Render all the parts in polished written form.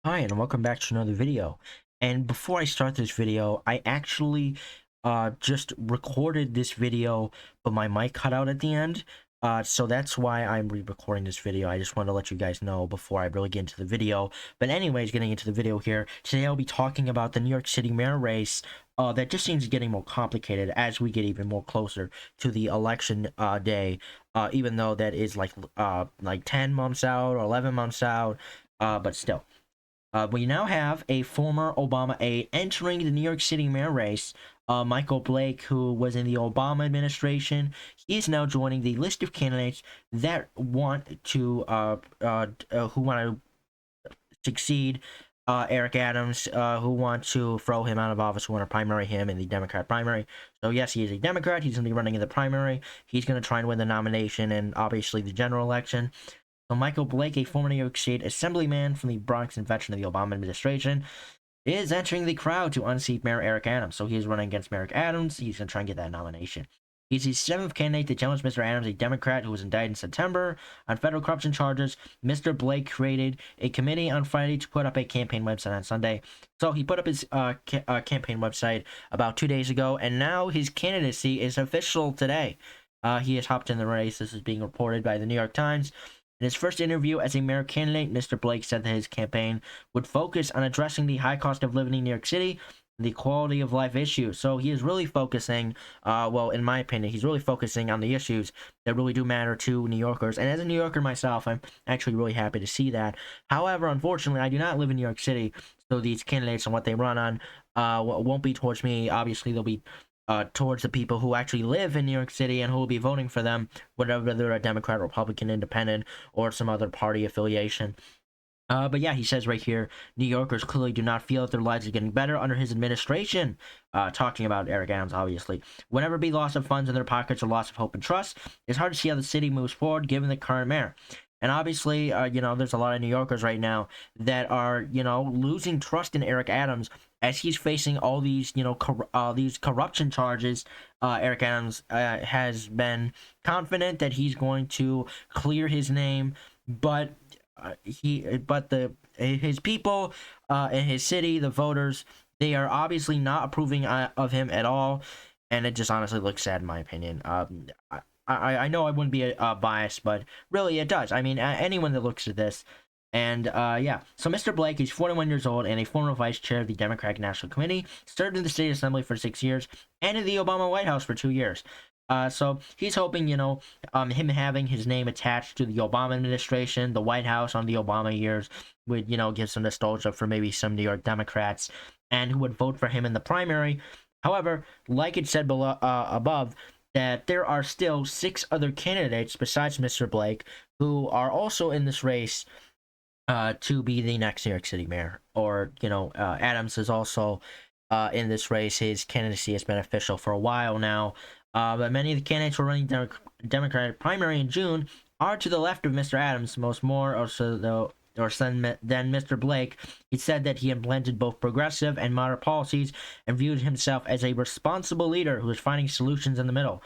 Hi, and welcome back to another video. And before I start this video, I actually just recorded this video, but my mic cut out at the end. So that's why I'm re-recording this video. I just want to let you guys know before I really get into the video. But anyways, getting into the video here, today I'll be talking about the New York City mayor race that just seems getting more complicated as we get even more closer to the election day, even though that is like 10 months out or 11 months out, but still. We now have a former Obama aide entering the New York City mayor race. Michael Blake, who was in the Obama administration, he is now joining the list of candidates that want to who want to succeed Eric Adams, who want to throw him out of office, who want to primary him in the Democrat primary. So yes, he is a Democrat. He's going to be running in the primary. He's going to try and win the nomination and obviously the general election. So Michael Blake, a former New York State assemblyman from the Bronx and veteran of the Obama administration, is entering the crowd to unseat Mayor Eric Adams. So he is running against Mayor Adams. He's going to try and get that nomination. He's the seventh candidate to challenge Mr. Adams, a Democrat who was indicted in September on federal corruption charges. Mr. Blake created a committee on Friday to put up a campaign website on Sunday. So he put up his campaign website about 2 days ago, and now his candidacy is official today. He has hopped in the race. This is being reported by the New York Times. In his first interview as a mayor candidate, Mr. Blake said that his campaign would focus on addressing the high cost of living in New York City and the quality of life issues. So he is really focusing, well, in my opinion, he's really focusing on the issues that really do matter to New Yorkers. And as a New Yorker myself, I'm actually really happy to see that. However, unfortunately, I do not live in New York City, so these candidates and what they run on won't be towards me. Obviously, they'll be towards the people who actually live in New York City and who will be voting for them, whether they're a Democrat, Republican, Independent, or some other party affiliation. But yeah, he says right here, New Yorkers clearly do not feel that their lives are getting better under his administration. Talking about Eric Adams, obviously. Whenever be loss of funds in their pockets or loss of hope and trust, it's hard to see how the city moves forward given the current mayor. And obviously, there's a lot of New Yorkers right now that are, losing trust in Eric Adams as he's facing all these, these corruption charges. Eric Adams has been confident that he's going to clear his name, but his people in his city, the voters, they are obviously not approving of him at all, and it just honestly looks sad in my opinion. I know I wouldn't be biased, but really it does. I mean, anyone that looks at this, and yeah. So Mr. Blake, he's 41 years old and a former vice chair of the Democratic National Committee, served in the state assembly for 6 years, and in the Obama White House for 2 years. So he's hoping, him having his name attached to the Obama administration, the White House on the Obama years, would, give some nostalgia for maybe some New York Democrats and who would vote for him in the primary. However, like it said below, above, that there are still 6 other candidates besides Mr. Blake who are also in this race to be the next New York City mayor. Or, Adams is also in this race. His candidacy has been official for a while now. But many of the candidates who are running Democratic primary in June are to the left of Mr. Adams, most more or so than Mr. Blake. He said that he implemented both progressive and moderate policies and viewed himself as a responsible leader who is finding solutions in the middle.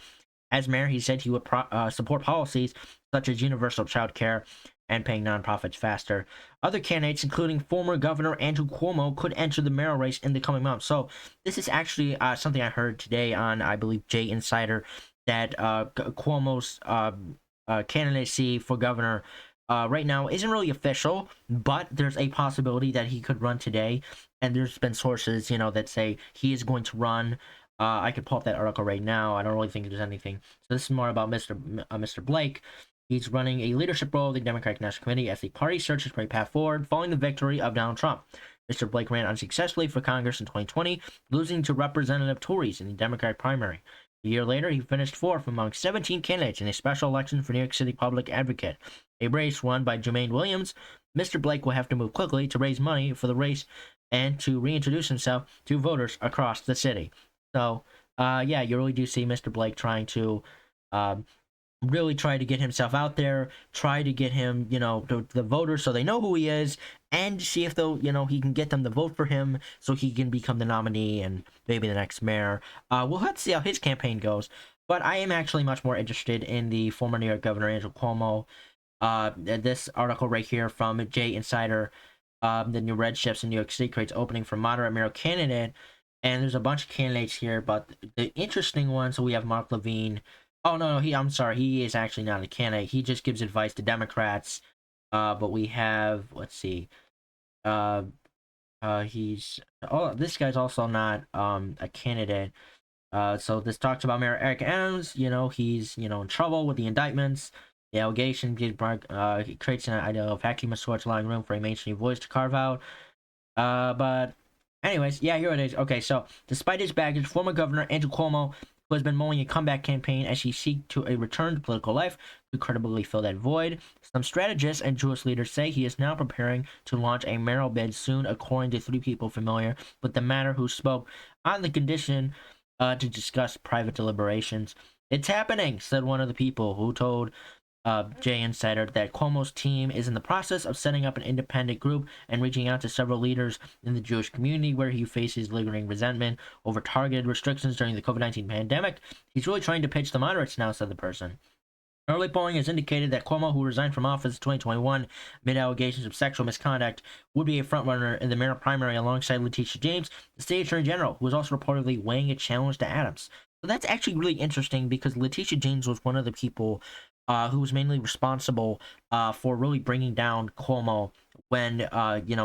As mayor, he said he would support policies such as universal child care and paying nonprofits faster. Other candidates, including former Governor Andrew Cuomo, could enter the mayoral race in the coming months. So this is actually something I heard today on, I believe, Jay Insider, that Cuomo's candidacy for governor right now isn't really official, but there's a possibility that he could run today. And there's been sources, that say he is going to run. I could pull up that article right now. I don't really think there's anything. So this is more about Mr. Blake. He's running a leadership role in the Democratic National Committee as the party searches for a path forward following the victory of Donald Trump. Mr. Blake ran unsuccessfully for Congress in 2020, losing to Representative Tories in the Democratic primary. A year later, he finished 4th among 17 candidates in a special election for New York City Public Advocate, a race won by Jermaine Williams. Mr. Blake will have to move quickly to raise money for the race and to reintroduce himself to voters across the city. So, yeah, you really do see Mr. Blake trying to really try to get himself out there, try to get him, the voters so they know who he is, and see if they'll, he can get them to vote for him so he can become the nominee and maybe the next mayor. We'll have to see how his campaign goes. But I am actually much more interested in the former New York Governor Andrew Cuomo. This article right here from Jay Insider The new red shifts in New York City creates opening for moderate mayoral candidate. And there's a bunch of candidates here, but the interesting one, so we have Mark Levine. Oh, no, I'm sorry. He is actually not a candidate. He just gives advice to Democrats. But we have, let's see. Uh, he's, oh, this guy's also not a candidate. So this talks about Mayor Eric Adams. He's in trouble with the indictments. The allegation he creates an idea of hacking a source, allowing room for a mainstream voice to carve out. But anyways, yeah, here it is. Okay, so despite his baggage, former Governor Andrew Cuomo, who has been mulling a comeback campaign as he seeks to a return to political life to credibly fill that void, some strategists and Jewish leaders say he is now preparing to launch a mayoral bid soon, according to 3 people familiar with the matter who spoke on the condition to discuss private deliberations. It's happening, said one of the people who told Jay Insider that Cuomo's team is in the process of setting up an independent group and reaching out to several leaders in the Jewish community where he faces lingering resentment over targeted restrictions during the COVID-19 pandemic. He's really trying to pitch the moderates now, said the person. Early polling has indicated that Cuomo, who resigned from office in 2021 amid allegations of sexual misconduct, would be a frontrunner in the mayoral primary alongside Letitia James, the state attorney general, who was also reportedly weighing a challenge to Adams. So that's actually really interesting because Letitia James was one of the people who was mainly responsible for really bringing down Cuomo when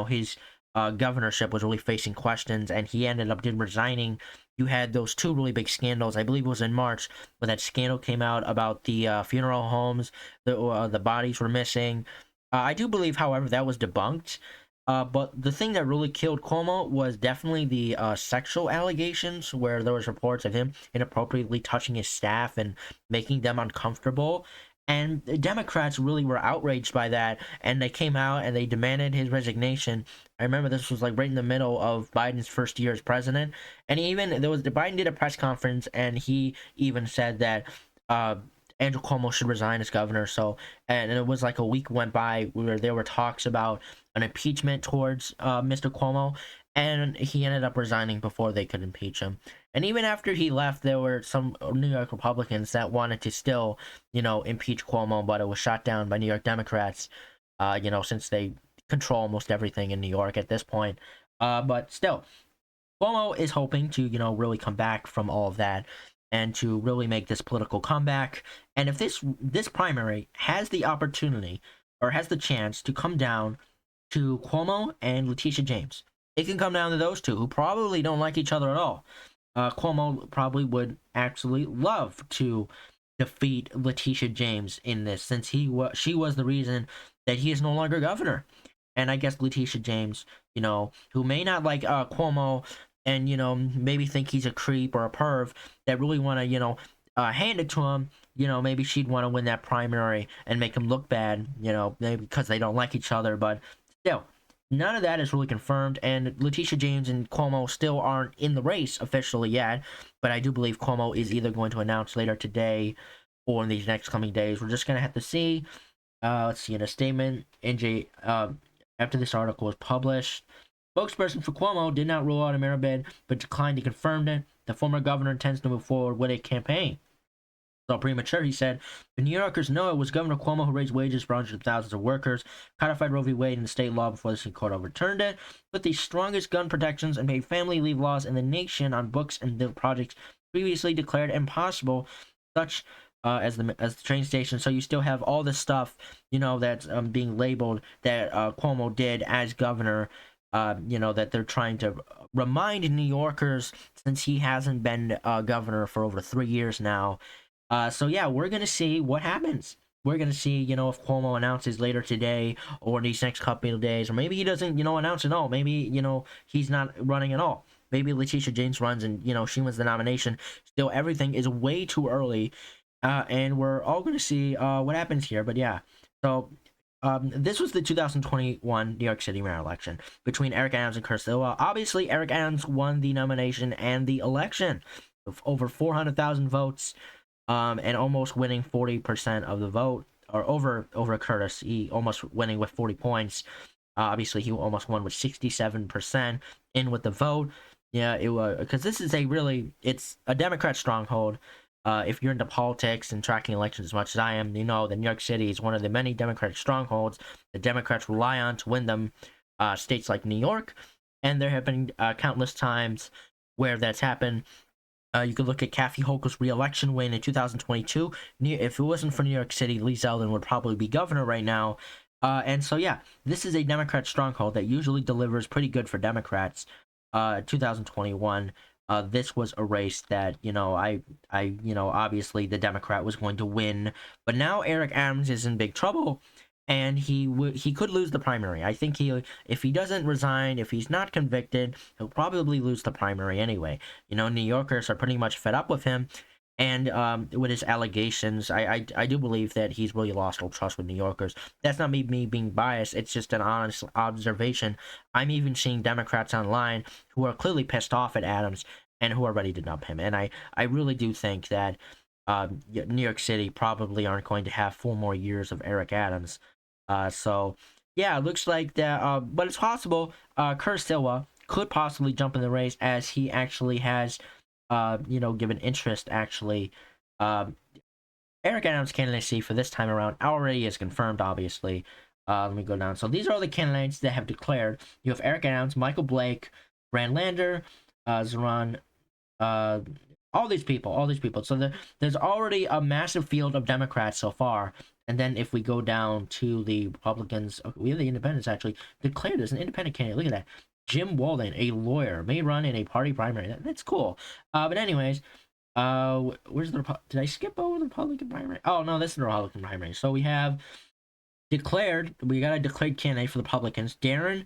his governorship was really facing questions, and he ended up resigning. You had those 2 really big scandals. I believe it was in March when that scandal came out about the funeral homes. The bodies were missing. I do believe, however, that was debunked. But the thing that really killed Cuomo was definitely the sexual allegations, where there was reports of him inappropriately touching his staff and making them uncomfortable. And the Democrats really were outraged by that, and they came out and they demanded his resignation. I remember this was like right in the middle of Biden's first year as president, and Biden did a press conference, and he even said that Andrew Cuomo should resign as governor. So, and it was like a week went by where there were talks about an impeachment towards Mr. Cuomo, and he ended up resigning before they could impeach him. And even after he left, there were some New York Republicans that wanted to still, impeach Cuomo, but it was shot down by New York Democrats, since they control almost everything in New York at this point. But still, Cuomo is hoping to, really come back from all of that and to really make this political comeback. And if this primary has the opportunity or has the chance to come down to Cuomo and Letitia James, it can come down to those two who probably don't like each other at all. Cuomo probably would absolutely love to defeat Letitia James in this, since she was the reason that he is no longer governor. And I guess Letitia James, who may not like Cuomo and maybe think he's a creep or a perv, that really want to hand it to him. Maybe she'd want to win that primary and make him look bad. Maybe because they don't like each other, but still. None of that is really confirmed, and Letitia James and Cuomo still aren't in the race officially yet, but I do believe Cuomo is either going to announce later today or in these next coming days. We're just going to have to see. Let's see, in a statement, after this article was published, spokesperson for Cuomo did not rule out a mayoral bid, but declined to confirm it. The former governor intends to move forward with a campaign. All premature, he said. The New Yorkers know it was Governor Cuomo who raised wages for hundreds of thousands of workers, codified Roe v. Wade in the state law before the Supreme Court overturned it, put the strongest gun protections and paid family leave laws in the nation on books and the projects previously declared impossible, such as the train station. So you still have all this stuff, that's being labeled that Cuomo did as governor. That they're trying to remind New Yorkers, since he hasn't been governor for over 3 years now. So yeah, we're gonna see what happens. We're gonna see, if Cuomo announces later today or these next couple of days, or maybe he doesn't, announce at all. Maybe, he's not running at all. Maybe Letitia James runs and, she wins the nomination. Still, everything is way too early, and we're all gonna see what happens here. But yeah, so this was the 2021 New York City mayor election between Eric Adams and Kurt Stilwell. Obviously, Eric Adams won the nomination and the election of over 400,000 votes. And almost winning 40% of the vote, or over Curtis. He almost winning with 40 points. Obviously, he almost won with 67% in with the vote. Yeah, it was, because this is it's a Democrat stronghold. If you're into politics and tracking elections as much as I am, that New York City is one of the many Democratic strongholds the Democrats rely on to win them. states like New York, and there have been countless times where that's happened. You could look at Kathy Hochul's re-election win in 2022. If it wasn't for New York City, Lee Zeldin would probably be governor right now. And so, yeah, this is a Democrat stronghold that usually delivers pretty good for Democrats. 2021, this was a race that, obviously the Democrat was going to win, but now Eric Adams is in big trouble, and he could lose the primary. I think if he doesn't resign, if he's not convicted, he'll probably lose the primary anyway. New Yorkers are pretty much fed up with him, and with his allegations, I do believe that he's really lost all trust with New Yorkers. That's not me being biased. It's just an honest observation. I'm even seeing Democrats online who are clearly pissed off at Adams and who are ready to dump him. And I really do think that New York City probably aren't going to have 4 more years of Eric Adams. So, yeah, it looks like that, but it's possible Curtis Silva could possibly jump in the race, as he actually has, given interest, actually. Eric Adams' candidacy for this time around already is confirmed, obviously. Let me go down. So these are all the candidates that have declared. You have Eric Adams, Michael Blake, Brand Lander, Zoran, all these people. So there's already a massive field of Democrats so far. And then if we go down to the Republicans, we have the independents actually declared as an independent candidate. Look at that. Jim Walden, a lawyer, may run in a party primary. That's cool. But anyways, where's the did I skip over the Republican primary? Oh no, this is the Republican primary. So we got a declared candidate for the Republicans. Darren,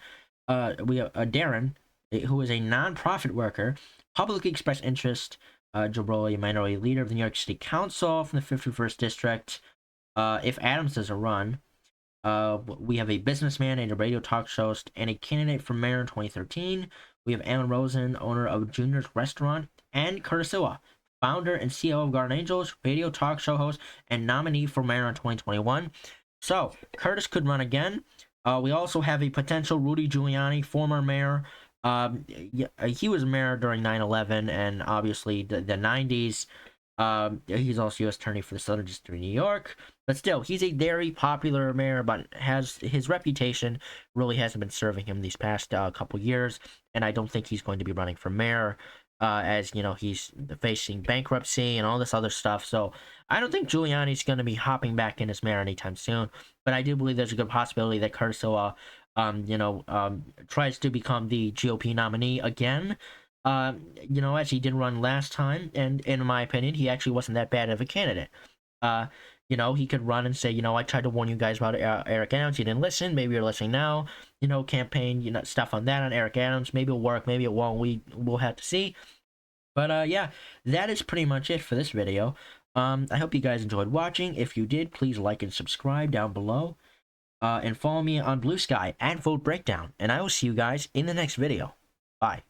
we have Darren, who is a nonprofit worker, publicly expressed interest. Jabroli, a minority leader of the New York City Council from the 51st District. If Adams doesn't run, we have a businessman and a radio talk show host and a candidate for mayor in 2013. We have Alan Rosen, owner of Junior's Restaurant, and Curtis Silva, founder and CEO of Garden Angels, radio talk show host, and nominee for mayor in 2021. So, Curtis could run again. We also have a potential Rudy Giuliani, former mayor. He was mayor during 9/11 and obviously the 90s. He's also U.S. Attorney for the Southern District of New York. But still, he's a very popular mayor, but his reputation really hasn't been serving him these past couple years. And I don't think he's going to be running for mayor, as he's facing bankruptcy and all this other stuff. So I don't think Giuliani's going to be hopping back in as mayor anytime soon. But I do believe there's a good possibility that Curtis Silva, tries to become the GOP nominee again. As he did run last time, and in my opinion, he actually wasn't that bad of a candidate. He could run and say, I tried to warn you guys about Eric Adams. You didn't listen. Maybe you're listening now. Campaign, stuff on that on Eric Adams. Maybe it'll work. Maybe it won't. We'll have to see. But yeah, that is pretty much it for this video. I hope you guys enjoyed watching. If you did, please like and subscribe down below. And follow me on Blue Sky at Vote Breakdown. And I will see you guys in the next video. Bye.